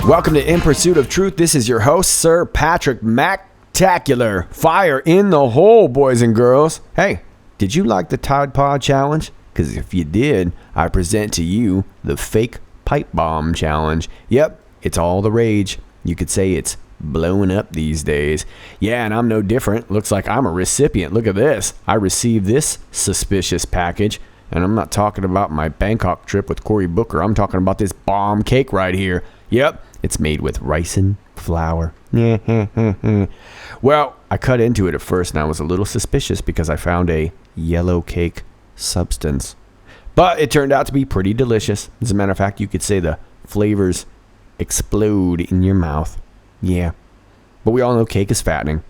Welcome to In Pursuit of Truth. This is your host, Sir Patrick Mactacular. Fire in the hole, boys and girls. Hey, did you like the Tide Pod Challenge? Because if you did, I present to you the Fake Pipe Bomb Challenge. Yep, it's all the rage. You could say it's blowing up these days. Yeah, and I'm no different. Looks like I'm a recipient. Look at this. I received this suspicious package. And I'm not talking about my Bangkok trip with Cory Booker. I'm talking about this bomb cake right here. Yep, it's made with ricin flour. Well, I cut into it at first and I was a little suspicious because I found a yellow cake substance. But it turned out to be pretty delicious. As a matter of fact, you could say the flavors explode in your mouth. Yeah, but we all know cake is fattening.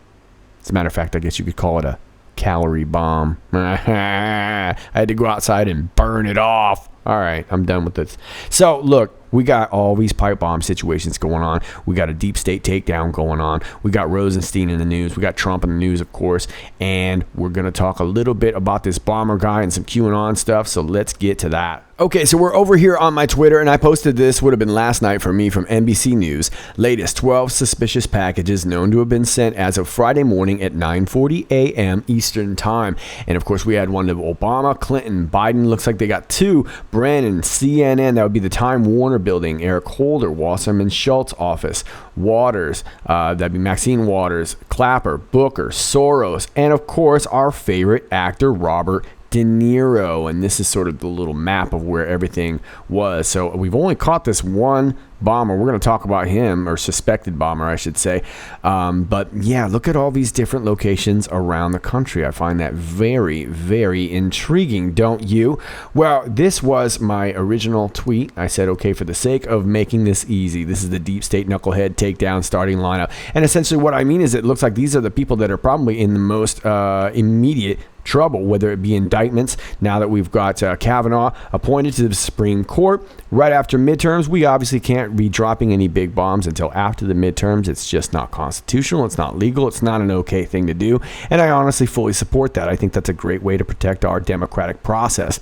As a matter of fact, I guess you could call it a calorie bomb. I had to go outside and burn it off. All right, I'm done with this. So, look, we got all these pipe bomb situations going on. We got a deep state takedown going on. We got Rosenstein in the news. We got Trump in the news, of course. And we're going to talk a little bit about this bomber guy and some QAnon stuff. So let's get to that. Okay, so we're over here on my Twitter, and I posted this, would have been last night for me, from NBC News. Latest 12 suspicious packages known to have been sent as of Friday morning at 9:40 a.m. Eastern Time. And, of course, we had one of Obama, Clinton, Biden. Looks like they got two. Brennan, CNN, that would be the Time Warner Building. Eric Holder, Wasserman Schultz office. Waters, that'd be Maxine Waters. Clapper, Booker, Soros, and, of course, our favorite actor, Robert De Niro. And this is sort of the little map of where everything was. So we've only caught this one bomber. We're going to talk about him, or suspected bomber, I should say. But yeah, look at all these different locations around the country. I find that very, very intriguing, don't you? Well, this was my original tweet. I said, okay, for the sake of making this easy, this is the deep state knucklehead takedown starting lineup. And essentially what I mean is it looks like these are the people that are probably in the most immediate trouble, whether it be indictments. Now that we've got Kavanaugh appointed to the Supreme Court right after midterms, we obviously can't be dropping any big bombs until after the midterms. It's just not constitutional. It's not legal. It's not an okay thing to do. And I honestly fully support that. I think that's a great way to protect our democratic process.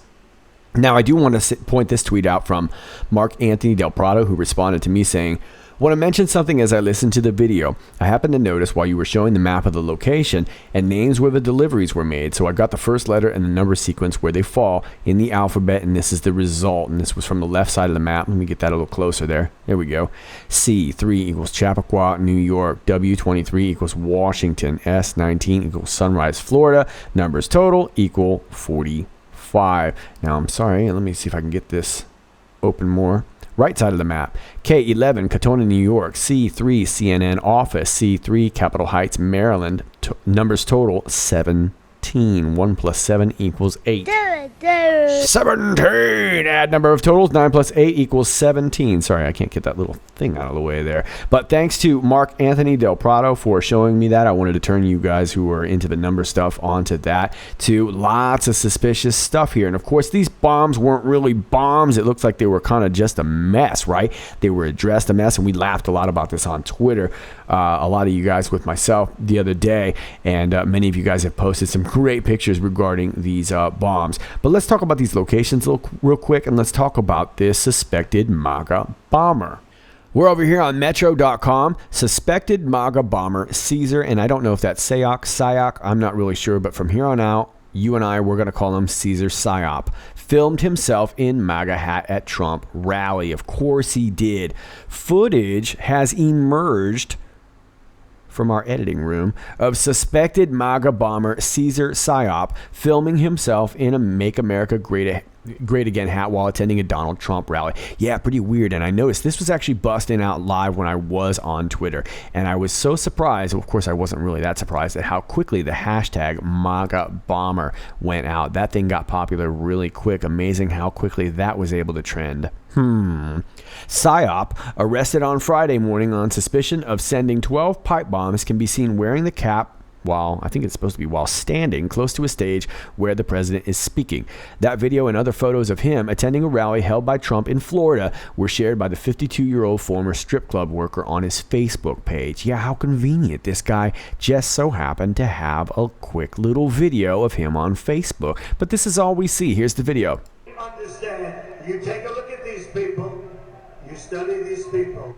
Now, I do want to point this tweet out from Mark Anthony Del Prado, who responded to me saying, "Want to mention something as I listened to the video. I happened to notice while you were showing the map of the location and names where the deliveries were made. So I got the first letter and the number sequence where they fall in the alphabet, and this is the result." And this was from the left side of the map. Let me get that a little closer there. There we go. C3 equals Chappaqua, New York. W23 equals Washington. S19 equals Sunrise, Florida. Numbers total equal 45. Now, I'm sorry. Let me see if I can get this open more. Right side of the map, K11, Katona, New York. C3, CNN office. C3, Capitol Heights, Maryland. Numbers total 17. 1 plus 7 equals 8. 17. Add number of totals. 9 plus 8 equals 17. Sorry, I can't get that little thing out of the way there. But thanks to Mark Anthony Del Prado for showing me that. I wanted to turn you guys who are into the number stuff onto that, to lots of suspicious stuff here. And of course, these bombs weren't really bombs. It looks like they were kind of just a mess, right? They were addressed a mess, and we laughed a lot about this on Twitter. A lot of you guys with myself the other day, and many of you guys have posted some great pictures regarding these bombs. But let's talk about these locations real quick, and let's talk about this suspected MAGA bomber. We're over here on Metro.com. Suspected MAGA bomber Caesar, and I don't know if that's Sayoc, I'm not really sure, but from here on out, you and I, we're going to call him Caesar Psyop, filmed himself in MAGA hat at Trump rally. Of course he did. Footage has emerged from our editing room of suspected MAGA bomber Caesar Psyop filming himself in a Make America Great Again hat while attending a Donald Trump rally. Yeah, pretty weird. And I noticed this was actually busting out live when I was on Twitter. And I was so surprised. Of course, I wasn't really that surprised at how quickly the hashtag MAGA bomber went out. That thing got popular really quick. Amazing how quickly that was able to trend. Psyop, arrested on Friday morning on suspicion of sending 12 pipe bombs, can be seen wearing the cap while, I think it's supposed to be while standing close to a stage where the president is speaking. That video and other photos of him attending a rally held by Trump in Florida were shared by the 52-year-old former strip club worker on his Facebook page. Yeah, how convenient. This guy just so happened to have a quick little video of him on Facebook. But this is all we see. Here's the video. Understand, you take a look at these people, you study these people.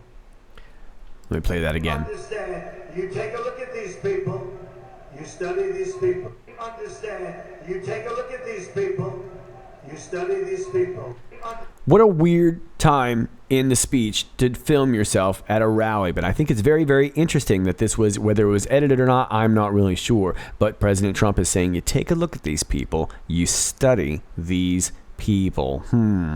Let me play that again. Understand, you take a look at these people, you study these people. Understand, you take a look at these people, you study these people. What a weird time in the speech to film yourself at a rally. But I think it's very, very interesting that this was, whether it was edited or not, I'm not really sure. But President Trump is saying, you take a look at these people, you study these people.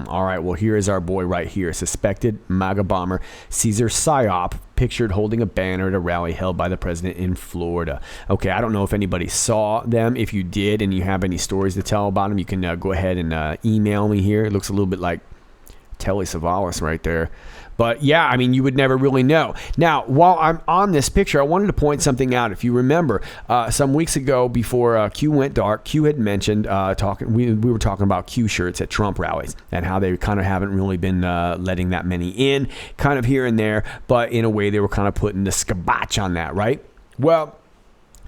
All right, well, here is our boy right here. Suspected MAGA bomber Cesar Psyop, pictured holding a banner at a rally held by the president in Florida. Okay, I don't know if anybody saw them. If you did and you have any stories to tell about them, you can go ahead and email me here. It looks a little bit like Telly Savalas right there. But yeah, I mean, you would never really know. Now, while I'm on this picture, I wanted to point something out. If you remember, some weeks ago before Q went dark, Q had mentioned we were talking about Q shirts at Trump rallies and how they kind of haven't really been letting that many in, kind of here and there. But in a way, they were kind of putting the scabatch on that, right? Well,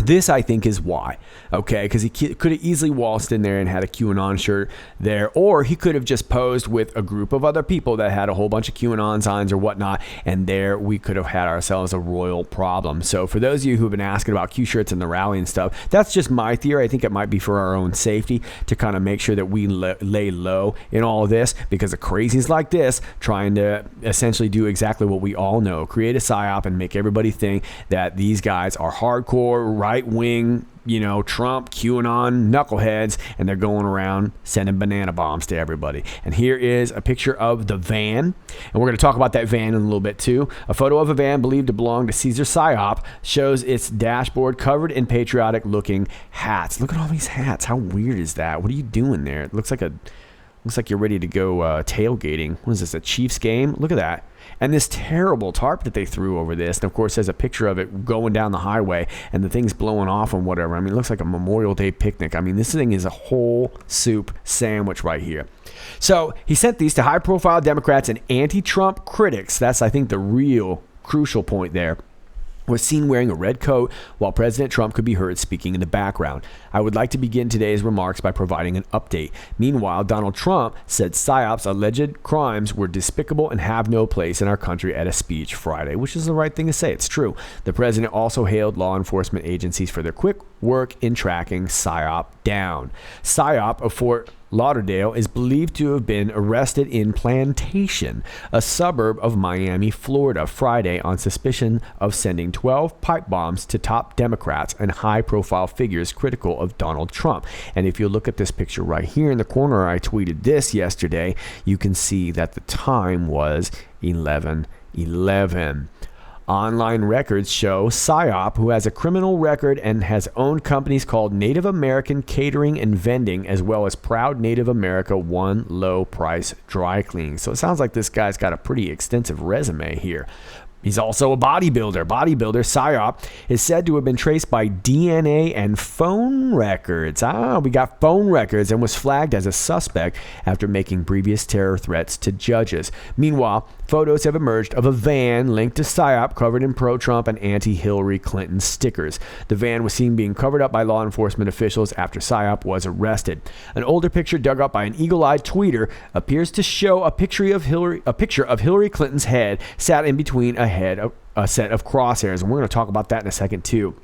this, I think, is why, okay? Because he could have easily waltzed in there and had a QAnon shirt there, or he could have just posed with a group of other people that had a whole bunch of QAnon signs or whatnot, and there we could have had ourselves a royal problem. So for those of you who have been asking about Q shirts and the rally and stuff, that's just my theory. I think it might be for our own safety to kind of make sure that we lay low in all of this, because of crazies like this trying to essentially do exactly what we all know, create a psyop and make everybody think that these guys are hardcore right-wing, Trump, QAnon knuckleheads, and they're going around sending banana bombs to everybody. And here is a picture of the van, and we're going to talk about that van in a little bit too. A photo of a van believed to belong to Cesar Psyop shows its dashboard covered in patriotic-looking hats. Look at all these hats. How weird is that? What are you doing there? It looks like you're ready to go tailgating. What is this, a Chiefs game? Look at that. And this terrible tarp that they threw over this, and of course there's a picture of it going down the highway and the thing's blowing off and whatever. I mean, it looks like a Memorial Day picnic. I mean, this thing is a whole soup sandwich right here. So he sent these to high-profile Democrats and anti-Trump critics. That's, I think, the real crucial point there. Was seen wearing a red coat while President Trump could be heard speaking in the background. I would like to begin today's remarks by providing an update. Meanwhile, Donald Trump said PSYOP's alleged crimes were despicable and have no place in our country at a speech Friday, which is the right thing to say. It's true. The president also hailed law enforcement agencies for their quick work in tracking PSYOP down. PSYOP of Fort Lauderdale is believed to have been arrested in Plantation, a suburb of Miami, Florida, Friday on suspicion of sending 12 pipe bombs to top Democrats and high-profile figures critical of Donald Trump. And if you look at this picture right here in the corner, I tweeted this yesterday, you can see that the time was 11:11. Online records show PSYOP, who has a criminal record and has owned companies called Native American Catering and Vending, as well as Proud Native America One Low Price Dry Cleaning. So it sounds like this guy's got a pretty extensive resume here. He's also a bodybuilder. PSYOP is said to have been traced by DNA and phone records. We got phone records, and was flagged as a suspect after making previous terror threats to judges. Meanwhile, photos have emerged of a van linked to PSYOP covered in pro-Trump and anti-Hillary Clinton stickers. The van was seen being covered up by law enforcement officials after PSYOP was arrested. An older picture dug up by an eagle-eyed tweeter appears to show a picture of Hillary Clinton's head sat in between a set of crosshairs, and we're going to talk about that in a second too.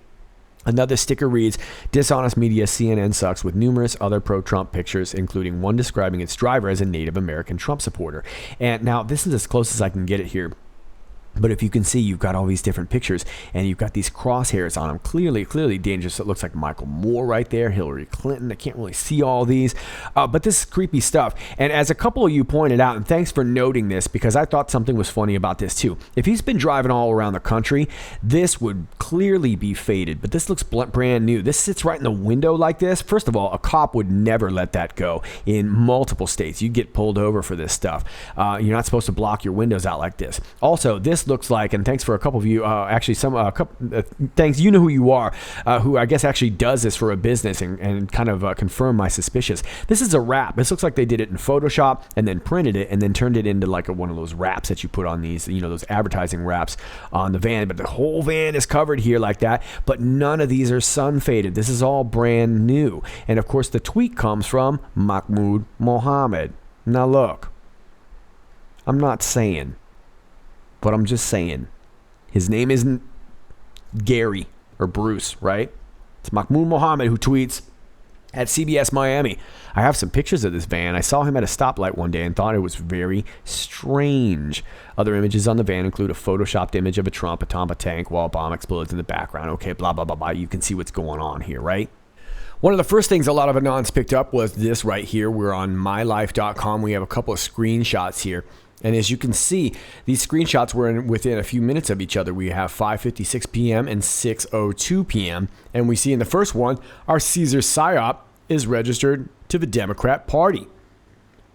Another sticker reads, "Dishonest media, CNN sucks," with numerous other pro-Trump pictures, including one describing its driver as a Native American Trump supporter. And now this is as close as I can get it here. But if you can see, you've got all these different pictures, and you've got these crosshairs on them. Clearly dangerous. It looks like Michael Moore right there, Hillary Clinton. I can't really see all these, but this is creepy stuff. And as a couple of you pointed out, and thanks for noting this, because I thought something was funny about this too. If he's been driving all around the country, this would clearly be faded, but this looks brand new. This sits right in the window like this. First of all, a cop would never let that go in multiple states. You'd get pulled over for this stuff. You're not supposed to block your windows out like this. Also, this looks like, and thanks for a couple of you, thanks, you know who you are, who I guess actually does this for a business and kind of confirm my suspicions. This is a wrap. This looks like they did it in Photoshop and then printed it and then turned it into like one of those wraps that you put on these, those advertising wraps on the van. But the whole van is covered here like that, but none of these are sun faded. This is all brand new. And of course, the tweet comes from Mahmoud Mohammed. Now look, I'm not saying, but I'm just saying, His name isn't Gary or Bruce, right? It's Mahmoud Mohammed who tweets at CBS Miami. I have some pictures of this van. I saw him at a stoplight one day and thought it was very strange. Other images on the van include a photoshopped image of a Trump atop a tank while a bomb explodes in the background. Okay, blah, blah, blah, blah. You can see what's going on here, right? One of the first things a lot of Anons picked up was this right here. We're on mylife.com. We have a couple of screenshots here. And as you can see, these screenshots were within a few minutes of each other. We have 5:56 p.m. and 6:02 p.m. And we see in the first one, our Caesar PSYOP is registered to the Democrat Party.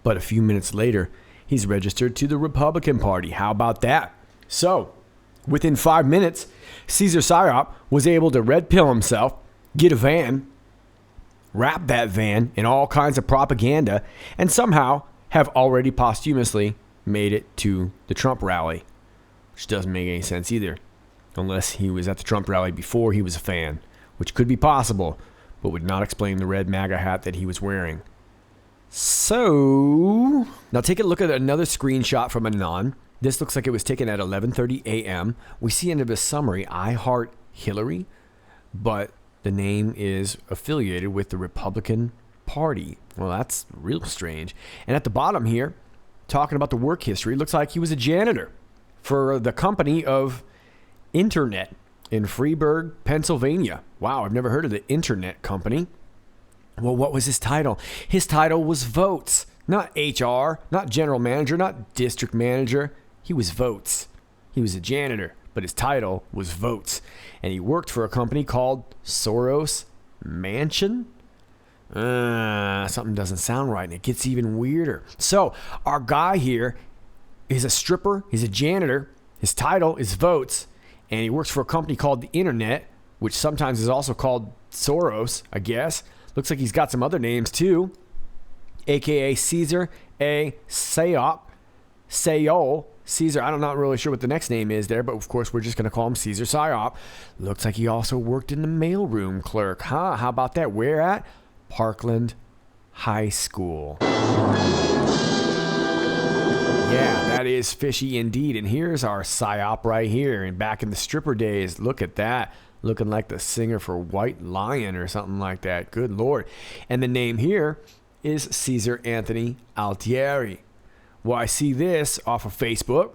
But a few minutes later, he's registered to the Republican Party. How about that? So, within 5 minutes, Caesar PSYOP was able to red pill himself, get a van, wrap that van in all kinds of propaganda, and somehow have already posthumously made it to the Trump rally, which doesn't make any sense either, unless he was at the Trump rally before he was a fan, which could be possible, but would not explain the red MAGA hat that he was wearing. So, now take a look at another screenshot from Anon. This looks like it was taken at 11:30 a.m. We see under the summary, I heart Hillary, but the name is affiliated with the Republican Party. Well, that's real strange. And at the bottom here, talking about the work history, looks like he was a janitor for the company of Internet in Freeburg, Pennsylvania. Wow, I've never heard of the Internet company. Well, what was his title? His title was VOATs, not HR, not general manager, not district manager. He was VOATs. He was a janitor, but his title was VOATs. And he worked for a company called Soros Mansion. Something doesn't sound right, and it gets even weirder. So our guy here is a stripper. He's a janitor. His title is VOATs, and he works for a company called the Internet, which sometimes is also called Soros, I guess. Looks like he's got some other names too, a.k.a. Caesar A. Sayop, Sayol. Caesar, I'm not really sure what the next name is there, but of course we're just going to call him Caesar PSYOP. Looks like he also worked in the mailroom clerk. How about that? Where at? Parkland High School. Yeah, that is fishy indeed. And here's our PSYOP right here. And back in the stripper days, look at that. Looking like the singer for White Lion or something like that. Good Lord. And the name here is Caesar Anthony Altieri. Well, I see this off of Facebook.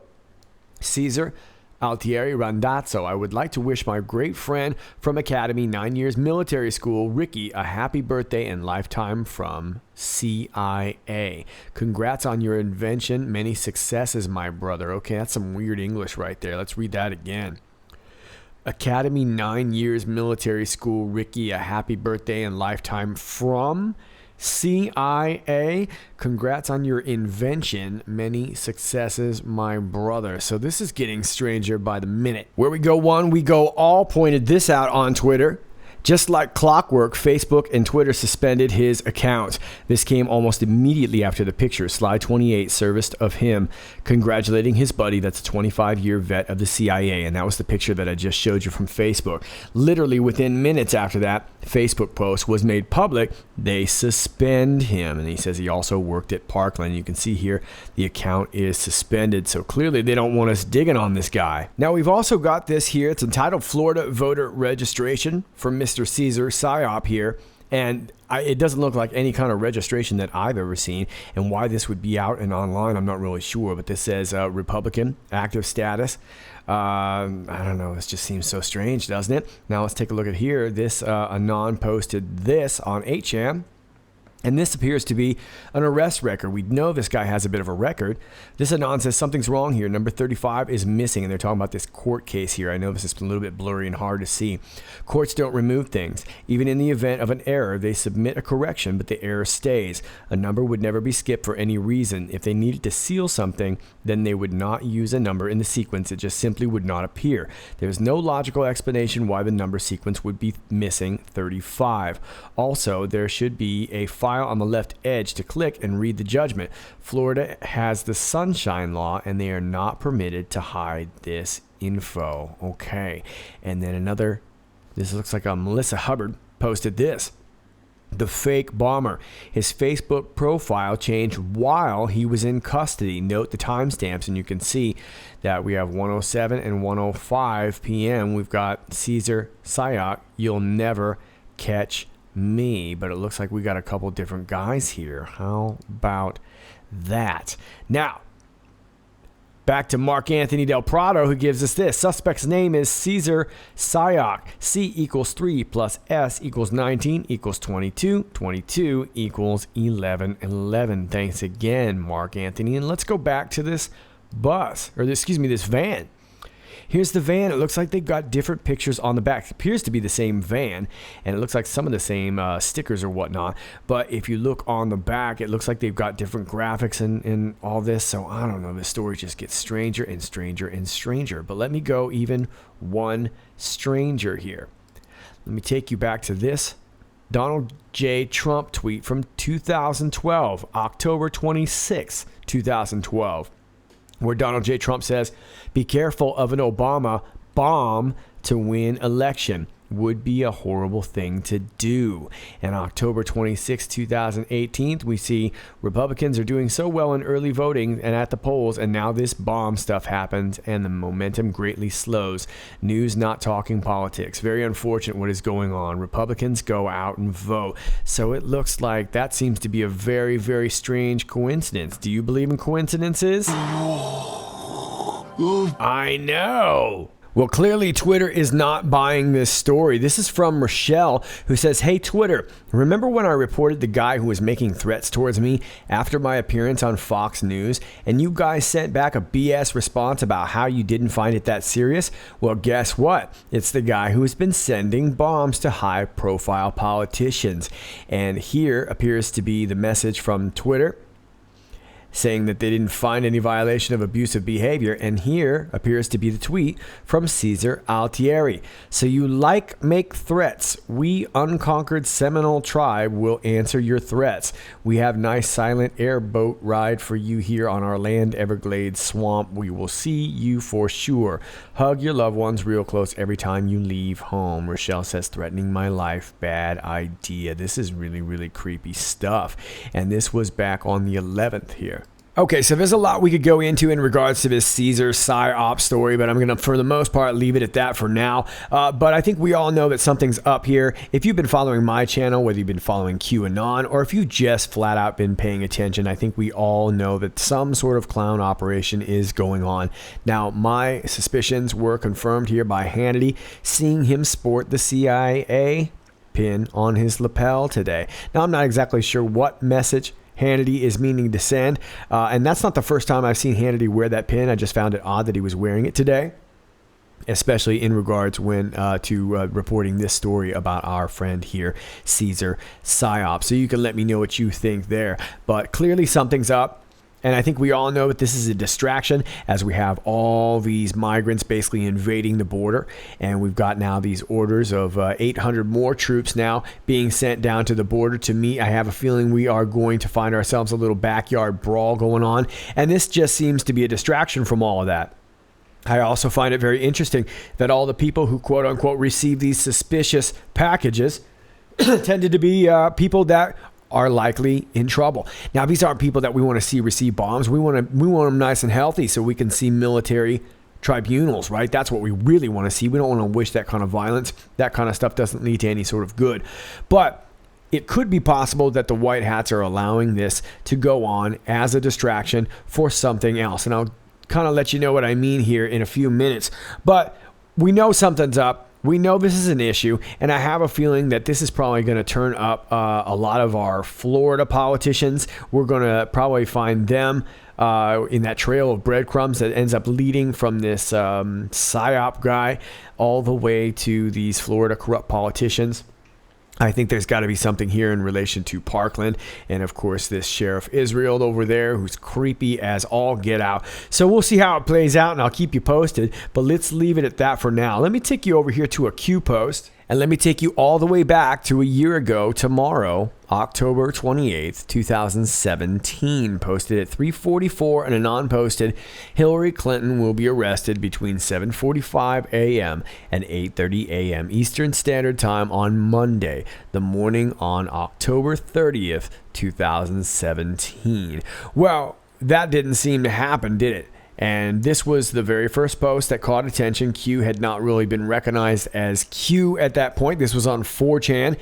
Caesar Altieri Randazzo. I would like to wish my great friend from Academy 9 years military school, Ricky, a happy birthday and lifetime from CIA. Congrats on your invention. Many successes, my brother. Okay, that's some weird English right there. Let's read that again. Academy 9 years military school, Ricky, a happy birthday and lifetime from CIA. Congrats on your invention. Many successes, my brother. So this is getting stranger by the minute. Where we go one, we go all pointed this out on Twitter. Just like clockwork, Facebook and Twitter suspended his account. This came almost immediately after the picture Slide 28 serviced of him congratulating his buddy that's a 25-year vet of the CIA. And that was the picture that I just showed you from Facebook. Literally within minutes after that Facebook post was made public, they suspend him. And he says he also worked at Parkland. You can see here the account is suspended. So clearly they don't want us digging on this guy. Now we've also got this here. It's entitled Florida Voter Registration for Mr. Caesar PSYOP here, and it doesn't look like any kind of registration that I've ever seen, and why this would be out and online I'm not really sure, but this says Republican active status. I don't know, this just seems so strange, doesn't it? Now let's take a look at here. This Anon posted this on 8chan. And this appears to be an arrest record. We know this guy has a bit of a record. This Anon says something's wrong here. Number 35 is missing. And they're talking about this court case here. I know this is a little bit blurry and hard to see. Courts don't remove things. Even in the event of an error, they submit a correction, but the error stays. A number would never be skipped for any reason. If they needed to seal something, then they would not use a number in the sequence. It just simply would not appear. There's no logical explanation why the number sequence would be missing 35. Also, there should be a file on the left edge to click and read the judgment. Florida has the sunshine law and they are not permitted to hide this info. Okay. And then another, this looks like a Melissa Hubbard posted this. the fake bomber. His Facebook profile changed while he was in custody. Note the timestamps, and you can see that we have 1:07 and 1:05 p.m. We've got Caesar Sayoc, You'll Never Catch Me. But it looks like we got a couple different guys here. How about that? Now, back to Mark Anthony Del Prado, who gives us this. Suspect's name is Caesar Sayoc. C equals 3 plus S equals 19 equals 22. 22 equals 11. 11. Thanks again, Mark Anthony. And let's go back to this this van. Here's the van. It looks like they've got different pictures on the back. It appears to be the same van, and it looks like some of the same stickers or whatnot. But if you look on the back, it looks like they've got different graphics and all this. So I don't know. The story just gets stranger and stranger and stranger. But let me go even one stranger here. Let me take you back to this Donald J. Trump tweet from 2012, October 26, 2012. Where Donald J. Trump says, "Be careful of an Obama bomb to win election. Would be a horrible thing to do." And October 26, 2018, we see Republicans are doing so well in early voting and at the polls, and now this bomb stuff happens, and the momentum greatly slows. News not talking politics. Very unfortunate what is going on. Republicans go out and vote. So it looks like that seems to be a very, very strange coincidence. Do you believe in coincidences? I know. Well, clearly Twitter is not buying this story. This is from Rochelle, who says, "Hey, Twitter, remember when I reported the guy who was making threats towards me after my appearance on Fox News, and you guys sent back a BS response about how you didn't find it that serious? Well, guess what? It's the guy who has been sending bombs to high-profile politicians." And here appears to be the message from Twitter, saying that they didn't find any violation of abusive behavior. And here appears to be the tweet from Cesar Altieri. "So you make threats. We, unconquered Seminole tribe, will answer your threats. We have nice silent airboat ride for you here on our land, Everglades swamp. We will see you for sure. Hug your loved ones real close every time you leave home." Rochelle says, "Threatening my life. Bad idea." This is really, really creepy stuff. And this was back on the 11th here. Okay, so there's a lot we could go into in regards to this Caesar PsyOp story, but I'm going to, for the most part, leave it at that for now. But I think we all know that something's up here. If you've been following my channel, whether you've been following QAnon, or if you just flat out been paying attention, I think we all know that some sort of clown operation is going on. Now, my suspicions were confirmed here by Hannity, seeing him sport the CIA pin on his lapel today. Now, I'm not exactly sure what message Hannity is meaning to send, and that's not the first time I've seen Hannity wear that pin. I just found it odd that he was wearing it today, especially in regards when to reporting this story about our friend here, Caesar PsyOp. So you can let me know what you think there, but clearly something's up. And I think we all know that this is a distraction, as we have all these migrants basically invading the border. And we've got now these orders of 800 more troops now being sent down to the border. To me, I have a feeling we are going to find ourselves a little backyard brawl going on. And this just seems to be a distraction from all of that. I also find it very interesting that all the people who quote unquote receive these suspicious packages tended to be people that are likely in trouble. Now, these aren't people that we want to see receive bombs. We want them nice and healthy so we can see military tribunals, right? That's what we really want to see. We don't want to wish that kind of violence. That kind of stuff doesn't lead to any sort of good. But it could be possible that the white hats are allowing this to go on as a distraction for something else. And I'll kind of let you know what I mean here in a few minutes. But we know something's up. We know this is an issue, and I have a feeling that this is probably going to turn up a lot of our Florida politicians. We're going to probably find them in that trail of breadcrumbs that ends up leading from this PsyOp guy all the way to these Florida corrupt politicians. I think there's got to be something here in relation to Parkland and, of course, this Sheriff Israel over there who's creepy as all get out. So we'll see how it plays out, and I'll keep you posted. But let's leave it at that for now. Let me take you over here to a Q post. And let me take you all the way back to a year ago tomorrow, October 28th, 2017. Posted at 3:44 and Anon posted, Hillary Clinton will be arrested between 7:45 a.m. and 8:30 a.m. Eastern Standard Time on Monday, the morning on October 30th, 2017. Well, that didn't seem to happen, did it? And this was the very first post that caught attention. Q had not really been recognized as Q at that point. This was on 4chan.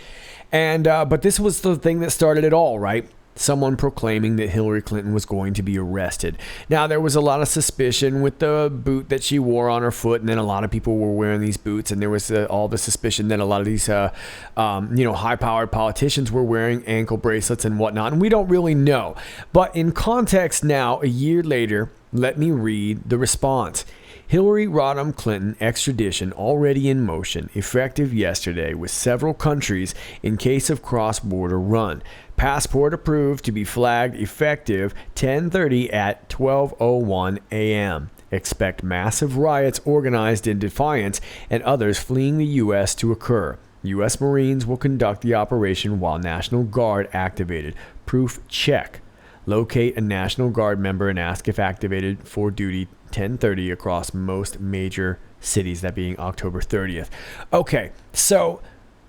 But this was the thing that started it all, right? Someone proclaiming that Hillary Clinton was going to be arrested. Now, there was a lot of suspicion with the boot that she wore on her foot, and then a lot of people were wearing these boots, and there was all the suspicion that a lot of these, high-powered politicians were wearing ankle bracelets and whatnot, and we don't really know. But in context now, a year later, let me read the response. Hillary Rodham Clinton extradition already in motion, effective yesterday with several countries in case of cross-border run. Passport approved to be flagged effective 10:30 at 12:01 a.m. Expect massive riots organized in defiance and others fleeing the U.S. to occur. U.S. Marines will conduct the operation while National Guard activated. Proof check. Locate a National Guard member and ask if activated for duty 10:30 across most major cities, that being October 30th. Okay, so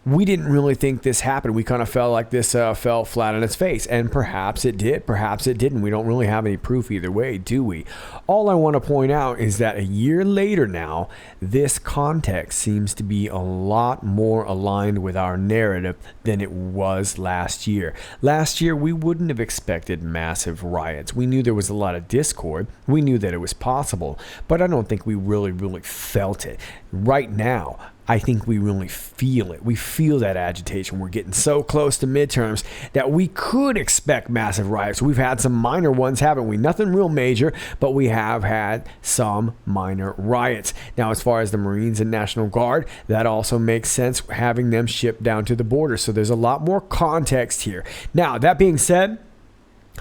we didn't really think this happened. We kind of felt like this fell flat on its face, and perhaps it did, perhaps it didn't. We don't really have any proof either way, do we? All I want to point out is that a year later now, this context seems to be a lot more aligned with our narrative than it was last year. Last year, we wouldn't have expected massive riots. We knew there was a lot of discord. We knew that it was possible, but I don't think we really felt it. Right now, I think we really feel it. We feel that agitation. We're getting so close to midterms that we could expect massive riots. We've had some minor ones, haven't we? Nothing real major, but we have had some minor riots. Now, as far as the Marines and National Guard, that also makes sense, having them shipped down to the border. So there's a lot more context here. Now, that being said,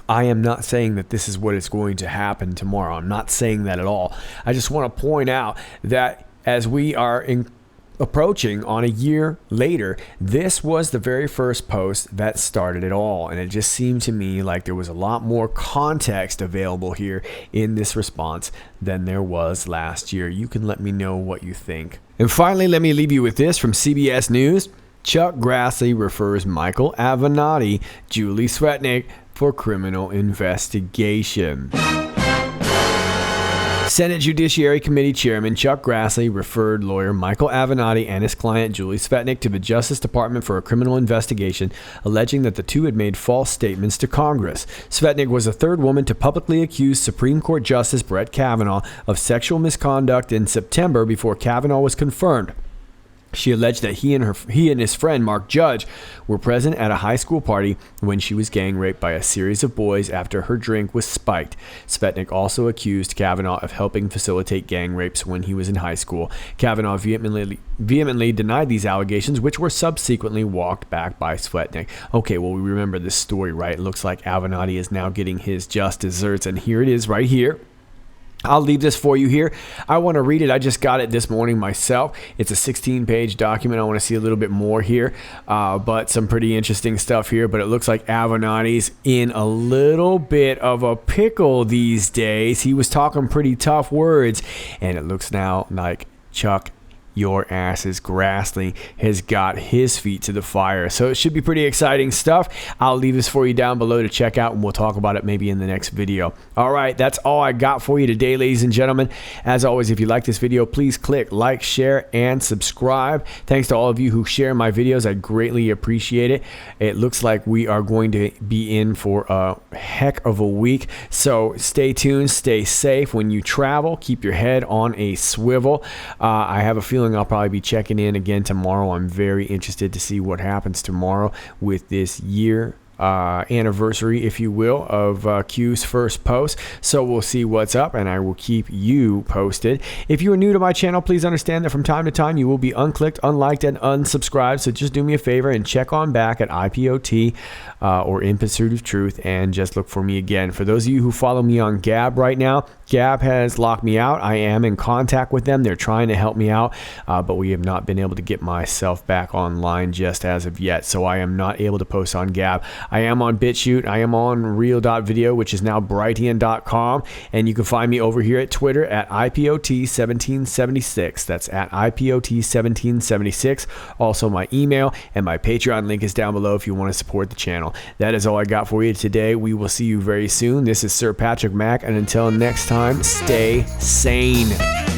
I am not saying that this is what is going to happen tomorrow. I'm not saying that at all. I just want to point out that as we are approaching on a year later, this was the very first post that started it all. And it just seemed to me like there was a lot more context available here in this response than there was last year. You can let me know what you think. And finally, let me leave you with this from CBS News. Chuck Grassley refers Michael Avenatti, Julie Swetnick for criminal investigation. Senate Judiciary Committee Chairman Chuck Grassley referred lawyer Michael Avenatti and his client Julie Swetnick to the Justice Department for a criminal investigation, alleging that the two had made false statements to Congress. Swetnick was the third woman to publicly accuse Supreme Court Justice Brett Kavanaugh of sexual misconduct in September before Kavanaugh was confirmed. She alleged that he and his friend Mark Judge were present at a high school party when she was gang raped by a series of boys after her drink was spiked. Swetnick also accused Kavanaugh of helping facilitate gang rapes when he was in high school. Kavanaugh vehemently denied these allegations, which were subsequently walked back by Swetnick. Okay, well, we remember this story, right? It looks like Avenatti is now getting his just desserts, and here it is right here. I'll leave this for you here. I want to read it. I just got it this morning myself. It's a 16-page document. I want to see a little bit more here, but some pretty interesting stuff here. But it looks like Avenatti's in a little bit of a pickle these days. He was talking pretty tough words, and it looks now like Chuck Your Ass's Grassley has got his feet to the fire. So it should be pretty exciting stuff. I'll leave this for you down below to check out, and we'll talk about it maybe in the next video. All right, that's all I got for you today, ladies and gentlemen. As always, if you like this video, please click like, share, and subscribe. Thanks to all of you who share my videos. I greatly appreciate it. It looks like we are going to be in for a heck of a week. So stay tuned, stay safe when you travel. Keep your head on a swivel. I have a feeling I'll probably be checking in again tomorrow. I'm very interested to see what happens tomorrow with this year anniversary, if you will, of Q's first post. So we'll see what's up, and I will keep you posted. If you are new to my channel, please understand that from time to time you will be unclicked, unliked, and unsubscribed. So just do me a favor and check on back at IPOT or In Pursuit of Truth, and just look for me again. For those of you who follow me on Gab right now, Gab has locked me out. I am in contact with them. They're trying to help me out, but we have not been able to get myself back online just as of yet. So I am not able to post on Gab. I am on BitChute. I am on Real.video, which is now Brightian.com. And you can find me over here at Twitter at IPOT1776. That's at IPOT1776. Also, my email and my Patreon link is down below if you want to support the channel. That is all I got for you today. We will see you very soon. This is Sir Patrick Mack, and until next time, stay sane.